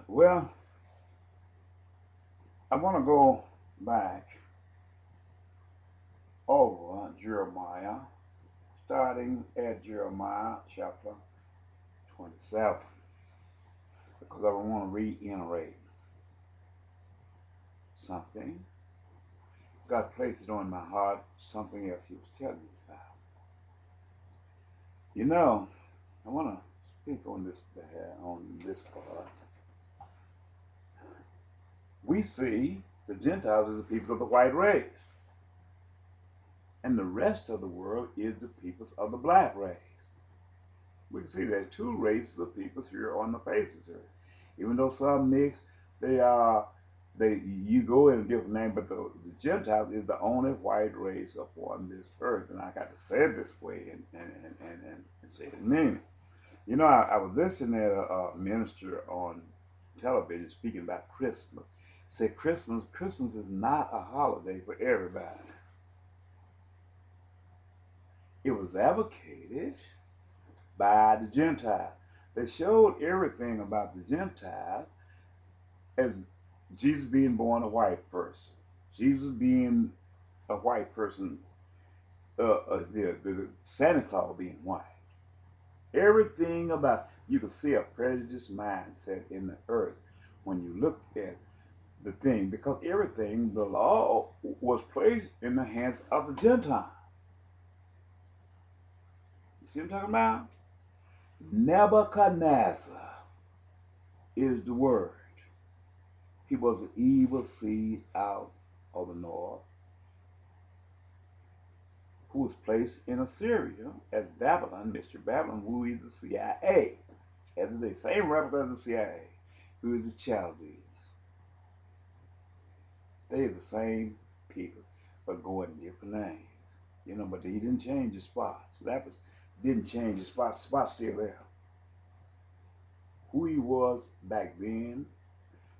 Well, I want to go back over Jeremiah, starting at Jeremiah chapter 27, because I want to reiterate something. God placed it on my heart, something else He was telling us about. You know, I want to speak on this part. We see the Gentiles as the peoples of the white race, and the rest of the world is the peoples of the black race. We can see there's two races of peoples here on the face of the earth. Even though some mix, they are you go in a different name, but the Gentiles is the only white race upon this earth, and I got to say it this way and say the meaning. You know, I was listening to a minister on television speaking about Christmas. Say Christmas is not a holiday for everybody. It was advocated by the Gentiles. They showed everything about the Gentiles as Jesus being born a white person, Jesus being a white person, the Santa Claus being white. Everything about you can see a prejudiced mindset in the earth when you look at the thing, because everything, the law was placed in the hands of the Gentiles. You see what I'm talking about? Nebuchadnezzar is the word. He was an evil seed out of the north who was placed in Assyria as Babylon, Mr. Babylon, who is the CIA. As the same representative of the CIA, who is the Chaldees. They are the same people, but go in different names. You know, but he didn't change the spot. So that was didn't change the spot. The spot's still there. Who he was back then,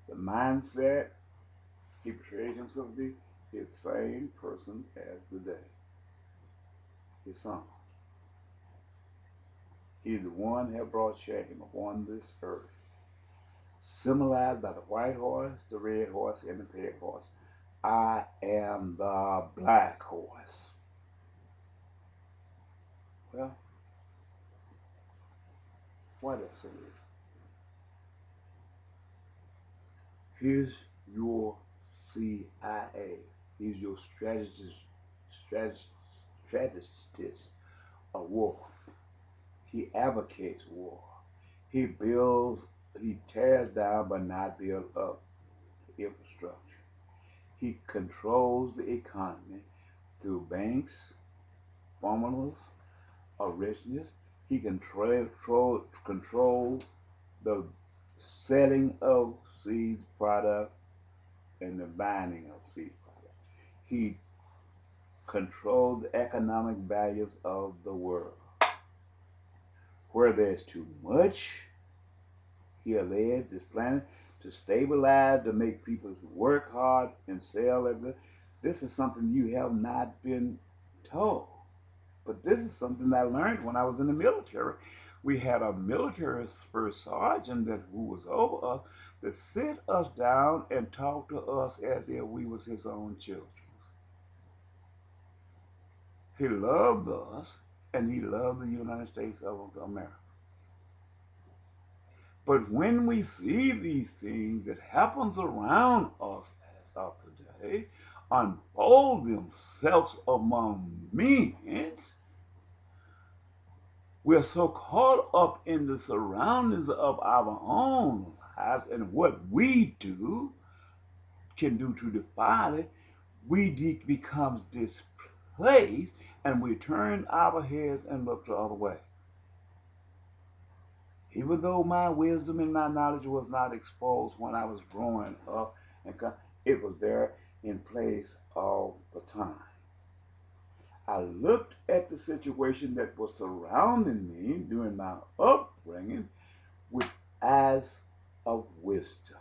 the mindset he portrayed himself to be, is the same person as today. His son. He's the one that brought shame upon this earth, symbolized by the white horse, the red horse, and the pale horse. I am the black horse. Well, what I say is, here's your CIA. He's your strategist of war. He advocates war. He tears down but not builds up infrastructure. He controls the economy through banks, formulas, of richness. He control the selling of seed product and the binding of seed product. He controls the economic values of the world. Where there's too much, he alleged this planet to stabilize, to make people work hard and sell everything. This is something you have not been told. But this is something I learned when I was in the military. We had a military first sergeant who was over us that sit us down and talk to us as if we was his own children. He loved us and he loved the United States of America. But when we see these things that happens around us as of today unfold themselves among men, we're so caught up in the surroundings of our own lives and what we can do to defile it, we becomes displaced and we turn our heads and look the other way. Even though my wisdom and my knowledge was not exposed when I was growing up, it was there in place all the time. I looked at the situation that was surrounding me during my upbringing with eyes of wisdom.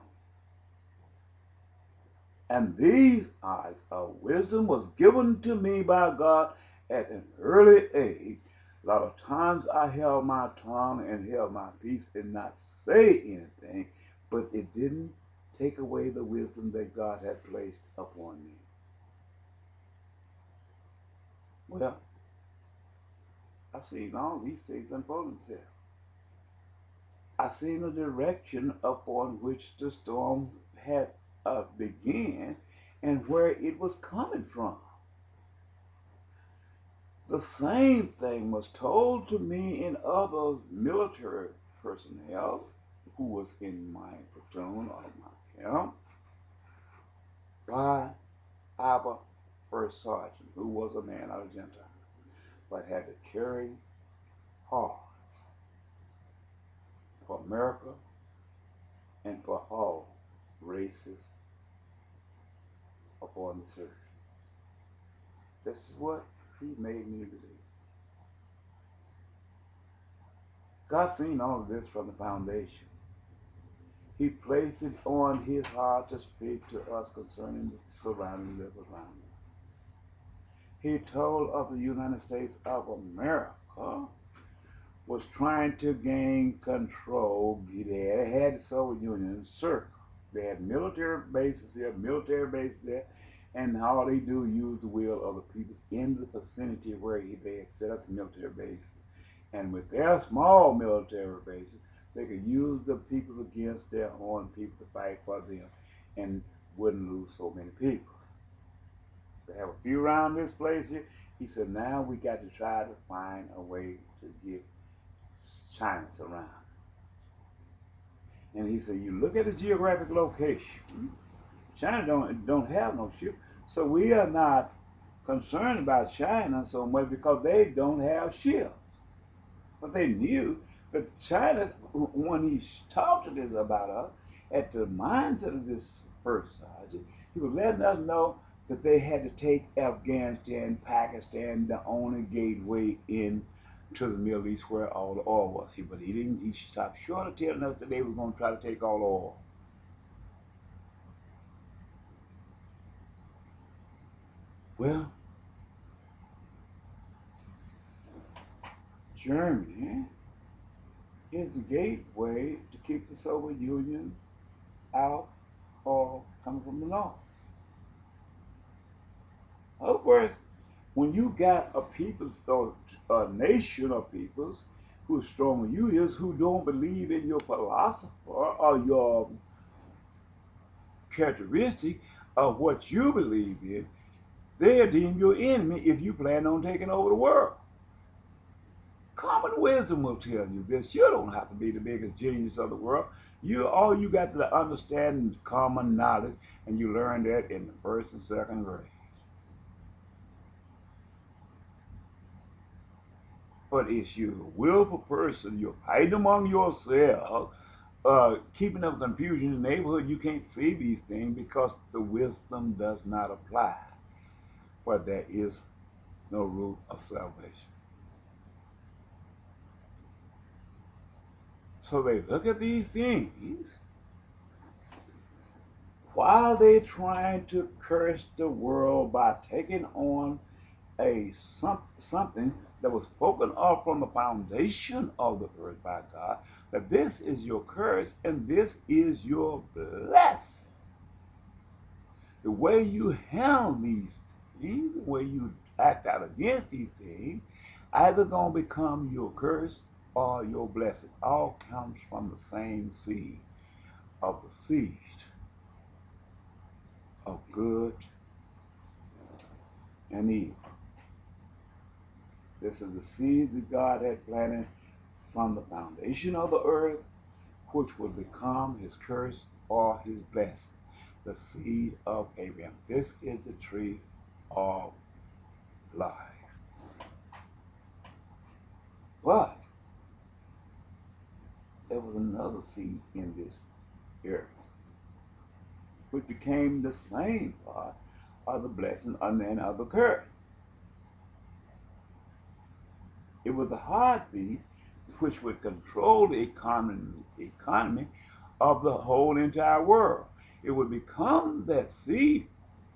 And these eyes of wisdom was given to me by God at an early age. A lot of times I held my tongue and held my peace and not say anything, but it didn't take away the wisdom that God had placed upon me. Well, I seen all these things unfold themselves. I seen the direction upon which the storm had began and where it was coming from. The same thing was told to me in other military personnel who was in my platoon or my camp by our first sergeant, who was a man out of Gentile, but had to carry hard for America and for all races upon this earth. This is what he made me believe. God seen all of this from the foundation. He placed it on his heart to speak to us concerning the surrounding life around us. He told us the United States of America was trying to gain control. They had the Soviet Union encircled. They had military bases here, military bases there, and all they do is use the will of the people in the vicinity where they had set up the military base. And with their small military bases, they could use the peoples against their own people to fight for them and wouldn't lose so many peoples. They have a few around this place here. He said, now we got to try to find a way to get China surrounded. And he said, you look at the geographic location. China don't have no ship. So we are not concerned about China so much because they don't have ships. But they knew that China, when he talked to this about us, at the mindset of this first sergeant, he was letting us know that they had to take Afghanistan, Pakistan, the only gateway in to the Middle East where all the oil was. But he stopped short of telling us that they were going to try to take all the oil. Well, Germany is the gateway to keep the Soviet Union out or coming from the north. Of course, when you got a people's, a nation of peoples who's stronger than you is, who don't believe in your philosophy or your characteristic of what you believe in, they're deemed your enemy if you plan on taking over the world. Common wisdom will tell you this. You don't have to be the biggest genius of the world. All you got to understand is common knowledge, and you learn that in the first and second grade. But it's you, a willful person, you're fighting among yourselves, keeping up confusion in the neighborhood. You can't see these things because the wisdom does not apply. But there is no root of salvation. So they look at these things while they're trying to curse the world by taking on something that was spoken of from the foundation of the earth by God, that this is your curse and this is your blessing. The way you handle these things, the way you act out against these things, either going to become your curse or your blessing. All comes from the same seed of the seed of good and evil. This is the seed that God had planted from the foundation of the earth, which would become his curse or his blessing. The seed of Abraham. This is the tree of life. But there was another seed in this earth, which became the same part of the blessing and then of the curse. It was the heartbeat which would control the economy of the whole entire world. It would become that seed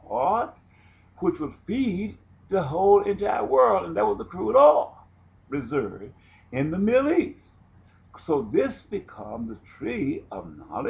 part which would feed the whole entire world, and that was the crude oil reserve in the Middle East. So this becomes the tree of knowledge